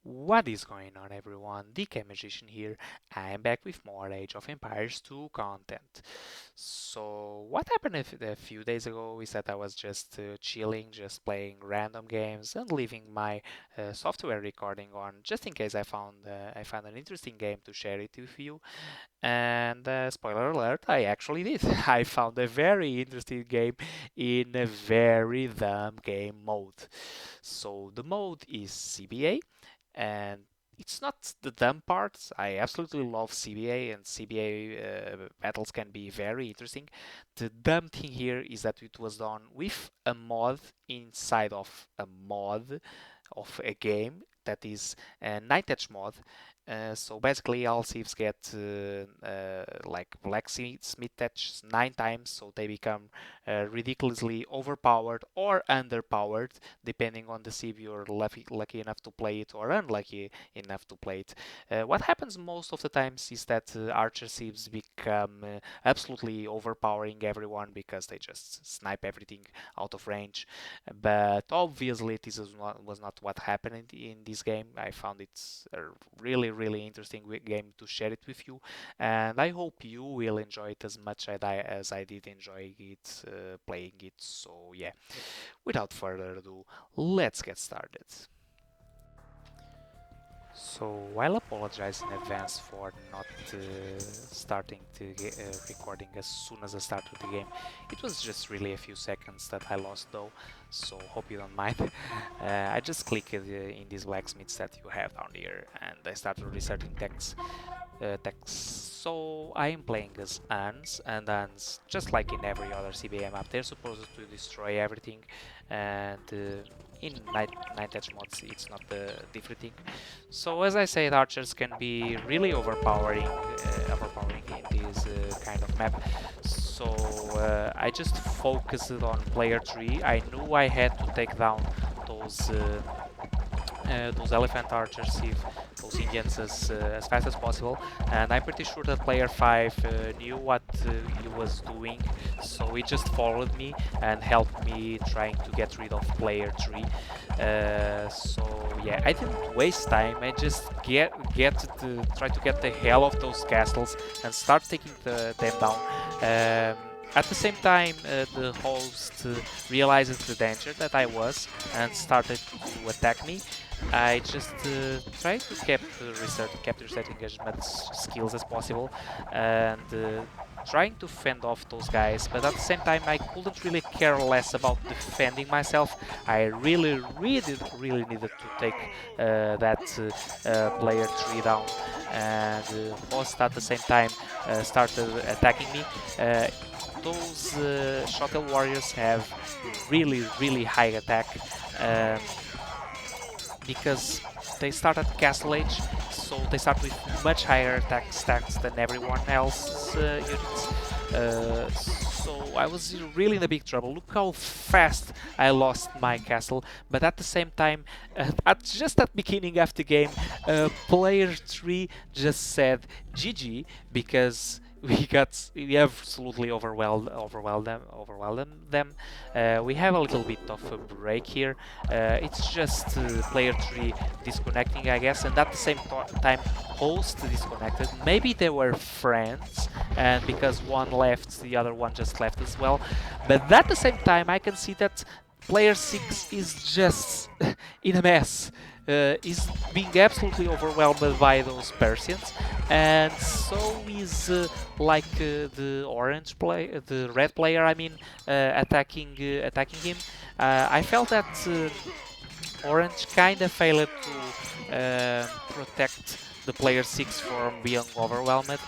What is going on, everyone? DKmagician here. I'm back with more Age of Empires 2 content. So, what happened a few days ago is that I was just chilling, just playing random games and leaving my software recording on, just in case I found an interesting game to share it with you. And spoiler alert, I actually did. I found a very interesting game in a very dumb game mode. So the mode is CBA, and it's not the dumb part. I absolutely love CBA, and CBA battles can be very interesting. The dumb thing here is that it was done with a mod inside of a mod of a game that is a Night Edge mod. So basically, all thieves get like blacksmith touch 9 times, so they become ridiculously overpowered or underpowered, depending on the sieve you're lucky enough to play it or unlucky enough to play it. What happens most of the times is that archer sieves become absolutely overpowering everyone because they just snipe everything out of range. But obviously, this was not what happened in this game. I found it a really interesting game to share it with you, and I hope you will enjoy it as much as I did enjoy it playing it. So yeah, without further ado, let's get started. So I'll apologize in advance for not starting to recording as soon as I started the game. It was just really a few seconds that I lost though, so hope you don't mind. I just clicked in these blacksmiths that you have down here, and I started researching text. So I am playing as Ans, and Ans, just like in every other CBA map, they're supposed to destroy everything, and in Night Edge mods it's not the different thing. So as I said, archers can be really overpowering in this kind of map. So I just focused on player 3. I knew I had to take down those those elephant archers, those Indians as fast as possible, and I'm pretty sure that player 5 knew what he was doing, so he just followed me and helped me trying to get rid of player 3. So yeah, I didn't waste time. I just try to get the hell of those castles and start taking them down. At the same time, the host realized the danger that I was and started to attack me. I just tried to kept resetting as much skills as possible and trying to fend off those guys, but at the same time I couldn't really care less about defending myself. I really needed to take that player 3 down, and host at the same time started attacking me. Those shuttle warriors have really high attack. Um, because they start at Castle Age, so they start with much higher attack stacks than everyone else's units. So I was really in a big trouble. Look how fast I lost my castle, but at the same time, at beginning of the game, player 3 just said GG because we absolutely overwhelmed them. We have a little bit of a break here. It's just player 3 disconnecting, I guess, and at the same time host disconnected. Maybe they were friends, and because one left, the other one just left as well. But at the same time, I can see that player 6 is just in a mess. Is being absolutely overwhelmed by those Persians, and so is the red player. I mean, attacking him. I felt that Orange kind of failed to protect the player 6 from being overwhelmed.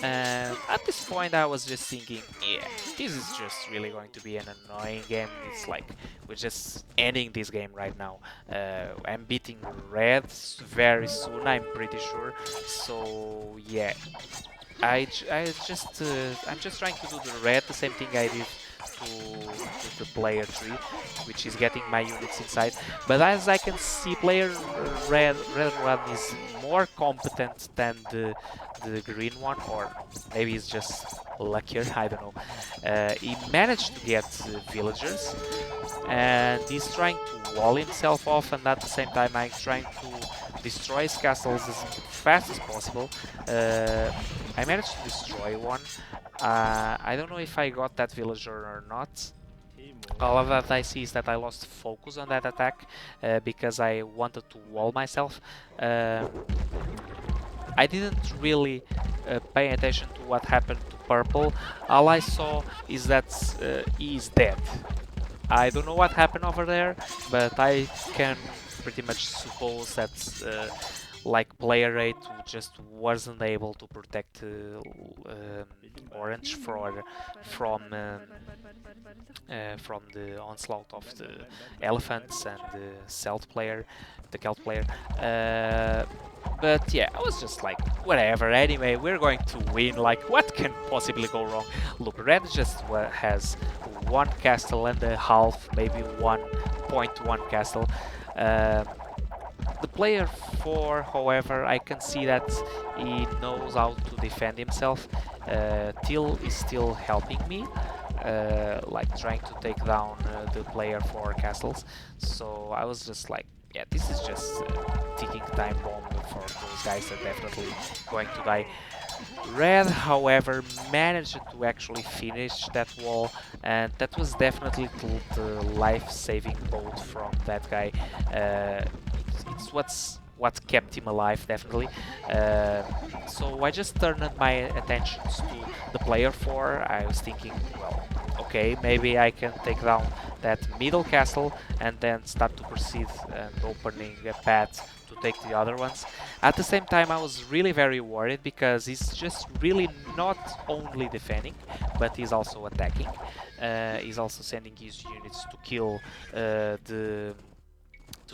And at this point I was just thinking, yeah, this is just really going to be an annoying game. It's like we're just ending this game right now. I'm beating red very soon, I'm pretty sure. So yeah, I'm just trying to do the red, the same thing I did to the player 3, which is getting my units inside. But as I can see, player red one is more competent than the green one, or maybe it's just luckier, I don't know. He managed to get villagers, and he's trying to wall himself off, and at the same time I'm trying to destroy his castles as fast as possible. I managed to destroy one. I don't know if I got that villager or not. All of that I see is that I lost focus on that attack because I wanted to wall myself. I didn't really pay attention to what happened to purple. All I saw is that he is dead. I don't know what happened over there, but I can pretty much suppose that like player 8 just wasn't able to protect orange from the onslaught of the elephants and the Celt player. But yeah, I was just like, whatever, anyway, we're going to win, like, what can possibly go wrong? Look, red just has one castle and a half, maybe 1.1 castle. The player 4, however, I can see that he knows how to defend himself. Till is still helping me, like trying to take down the player 4 castles. So I was just like, yeah, this is just a ticking time bomb for those guys that are definitely going to die. Red, however, managed to actually finish that wall, and that was definitely the life-saving boat from that guy. It's what kept him alive, definitely. So I just turned my attentions to the player 4. I was thinking, well, okay, maybe I can take down that middle castle and then start to proceed and opening a path to take the other ones. At the same time, I was really very worried because he's just really not only defending, but he's also attacking. He's also sending his units to kill to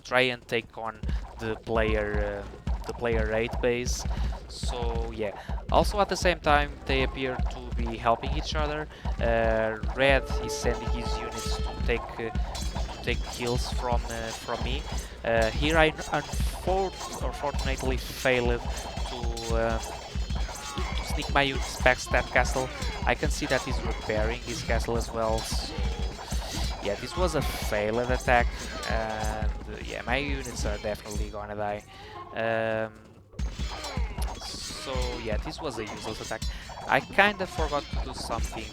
try and take on the player 8 base. So yeah, also at the same time they appear to be helping each other. Red is sending his units to take kills from me. Here I unfortunately failed to sneak my units past that castle. I can see that he's repairing his castle as well. So yeah, this was a failed attack, and yeah, my units are definitely gonna die. So yeah, this was a useless attack. I kinda forgot to do something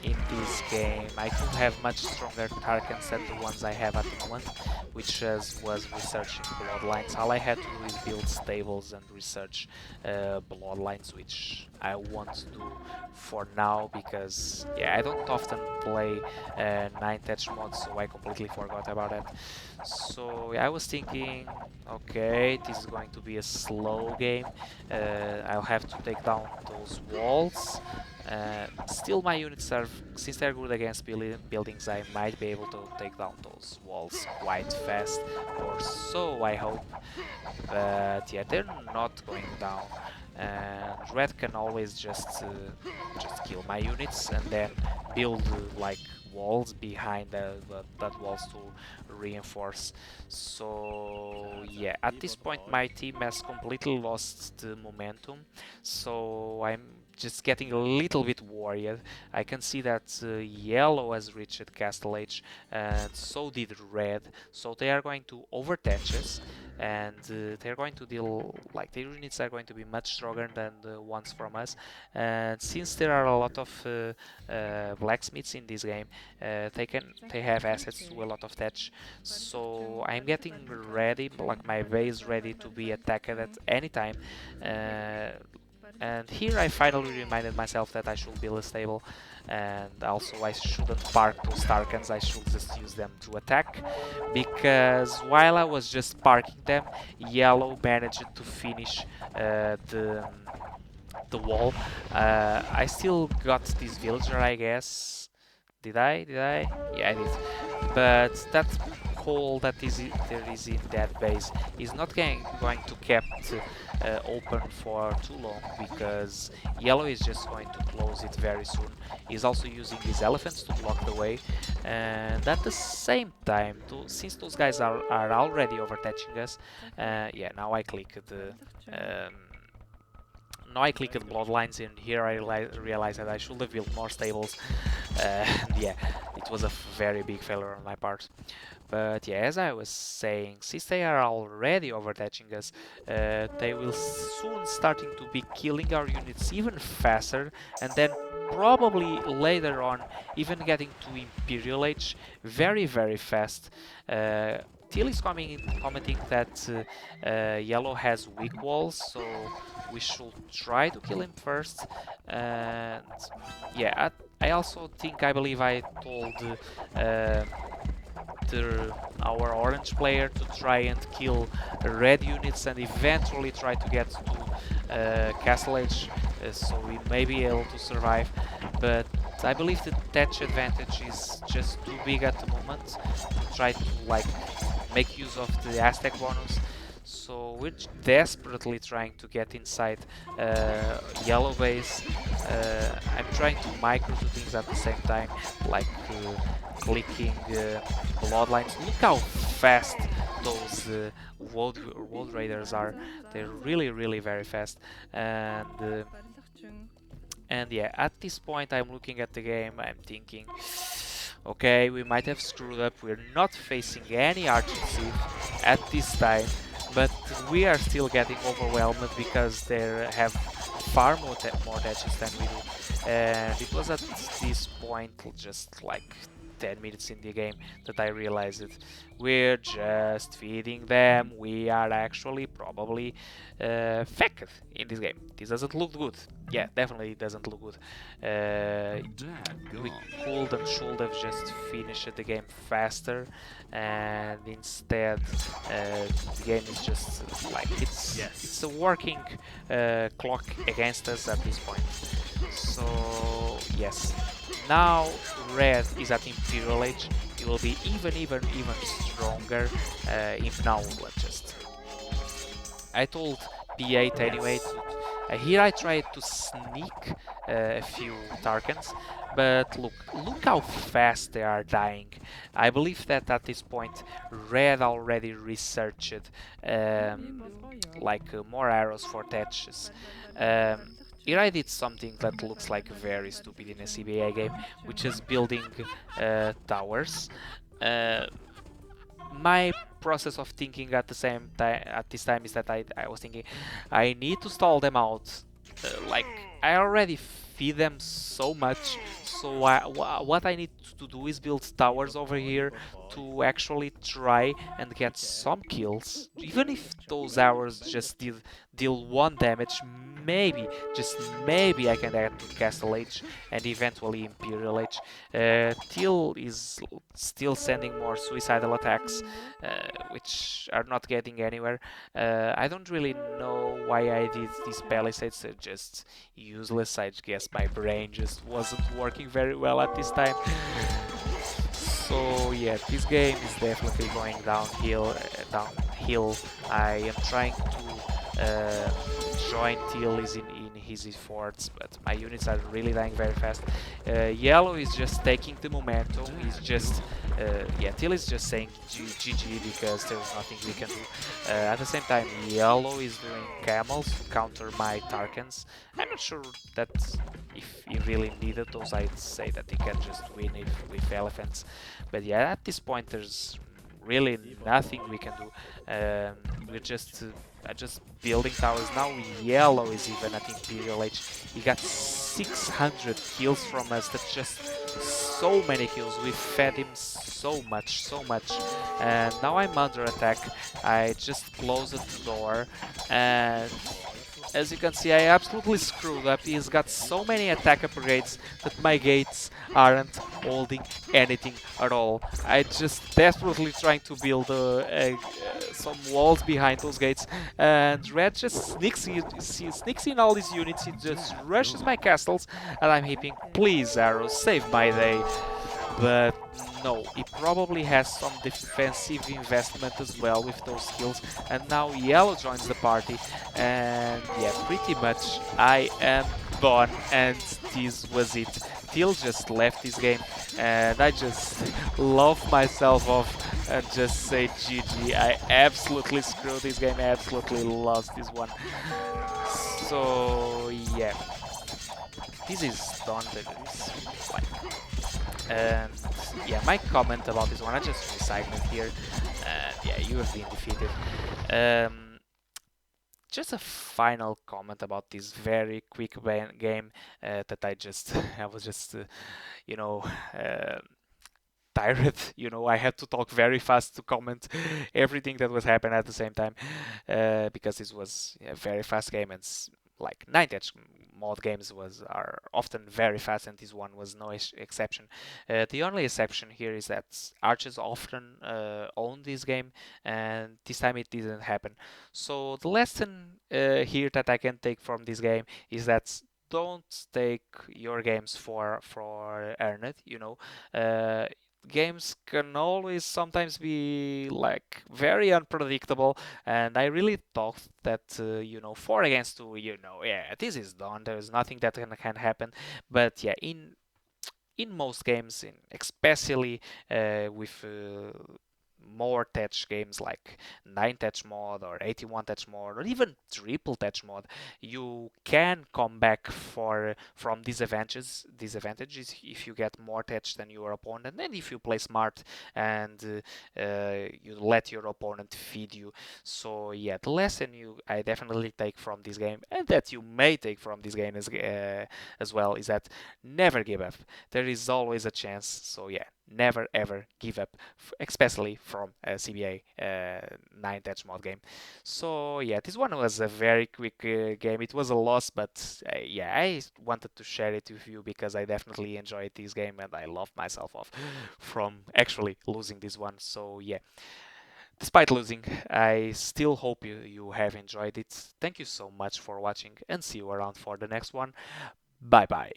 in this game. I could have much stronger Tarkans than the ones I have at the moment, which was researching bloodlines. All I had to do is build stables and research bloodlines, which I won't do for now because yeah, I don't often play 9-touch mods, so I completely forgot about it. So yeah, I was thinking, okay, this is going to be a slow game. I'll have to take down those walls. Still, my units are, since they're good against buildings, I might be able to take down those walls quite fast, or so I hope. But yeah, they're not going down. And red can always just kill my units and then build like walls behind that walls to reinforce. So yeah, at this point my team has completely lost the momentum, so I'm just getting a little bit worried. I can see that yellow has reached castle age, and so did red, so they are going to overtouch us, and they're going to deal, like, their units are going to be much stronger than the ones from us. And since there are a lot of blacksmiths in this game, they have assets to a lot of touch, so I'm getting ready, like my base ready to be attacked at any time. And here I finally reminded myself that I should build a stable, and also I shouldn't park those Tarkans, I should just use them to attack, because while I was just parking them, yellow managed to finish the wall. I still got this villager, I guess. Did I? Yeah, I did. But that hole that there is in that base is not going to kept open for too long, because yellow is just going to close it very soon. He's also using his elephants to block the way, and at the same time, since those guys are already overtouching us, yeah, now I click the bloodlines, and here I realize that I should have built more stables. Yeah, it was a very big failure on my part. But yeah, as I was saying, since they are already overtouching us, they will soon starting to be killing our units even faster, and then probably later on even getting to Imperial Age very fast. Teal is commenting that yellow has weak walls, so we should try to kill him first. And yeah, I also think, I believe I told our orange player to try and kill red units and eventually try to get to Castle Age, so we may be able to survive. But I believe the touch advantage is just too big at the moment to try to like make use of the Aztec bonus. So we're desperately trying to get inside yellow base. I'm trying to micro two things at the same time, like clicking bloodlines. Look how fast those world raiders are. They're really very fast. And yeah, at this point I'm looking at the game, I'm thinking, okay, we might have screwed up. We're not facing any urgency at this time, but we are still getting overwhelmed because they have far more touches than we do. And it was at this point, just like 10 minutes in the game, that I realized it. We're just feeding them. We are actually probably fecked in this game. This doesn't look good. Yeah, definitely doesn't look good. We could and should have just finished the game faster, and instead the game is just like it's a working clock against us at this point. So yes, now red is at Imperial Age. It will be even stronger if now just. I told P8 anyway. Here I tried to sneak a few Tarkans, but look how fast they are dying. I believe that at this point red already researched more arrows for touches. Here I did something that looks like very stupid in a CBA game, which is building towers. My process of thinking at the same time at this time is that I was thinking I need to stall them out. Like I already feed them so much, so what I need to do is build towers over here to actually try and get some kills. Even if those arrows just deal 1 damage, maybe, just maybe I can get to Castle Age and eventually Imperial Age. Teal is still sending more suicidal attacks, which are not getting anywhere. I don't really know why I did these palisades, they're just useless. I guess my brain just wasn't working very well at this time. So yeah, this game is definitely going downhill. I am trying to join Teal is in his efforts, but my units are really dying very fast. Yellow is just taking the momentum. He's just yeah, Teal is just saying GG because there's nothing we can do. At the same time, yellow is doing camels to counter my Tarkans. I'm not sure that if he really needed those, I'd say that he can just win with elephants. But yeah, at this point there's really nothing we can do. We're just building towers. Now yellow is even at Imperial Age. He got 600 kills from us. That's just so many kills. We fed him so much. And now I'm under attack. I just closed the door, and as you can see, I absolutely screwed up. He's got so many attack upgrades that my gates aren't holding anything at all. I just desperately trying to build some walls behind those gates, and red just sneaks in all these units. He just rushes my castles, and I'm hoping, please arrows, save my day. but no, he probably has some defensive investment as well with those skills. And now yellow joins the party, and yeah, pretty much I am done, and this was it. Till just left this game, and I just love myself off and just say GG. I absolutely screwed this game, I absolutely lost this one. So yeah, this is done. This is like, and yeah, my comment about this one, I just recycled here, and yeah, you have been defeated. Um, just a final comment about this very quick game that I just, I was just, you know, uh, tired. You know, I had to talk very fast to comment everything that was happening at the same time, because this was a very fast game, and like 9 mod games are often very fast, and this one was no exception. The only exception here is that archers often own this game, and this time it didn't happen. So the lesson here that I can take from this game is that don't take your games for earned. You know, games can always sometimes be like very unpredictable, and I really thought that you know, 4 against 2, you know, yeah, this is done, there's nothing that can happen. But yeah, in most games, in especially with more touch games like 9 touch mod or 81 touch mod or even triple touch mod, you can come back from disadvantages if you get more touch than your opponent, and if you play smart and you let your opponent feed you. So yeah, the lesson I definitely take from this game, and that you may take from this game as well, is that never give up. There is always a chance. So yeah, never ever give up, especially from a CBA 9 touch mod game. So yeah, this one was a very quick game. It was a loss, but yeah, I wanted to share it with you because I definitely enjoyed this game, and I loved myself off from actually losing this one. So yeah, despite losing, I still hope you have enjoyed it. Thank you so much for watching, and see you around for the next one. Bye bye.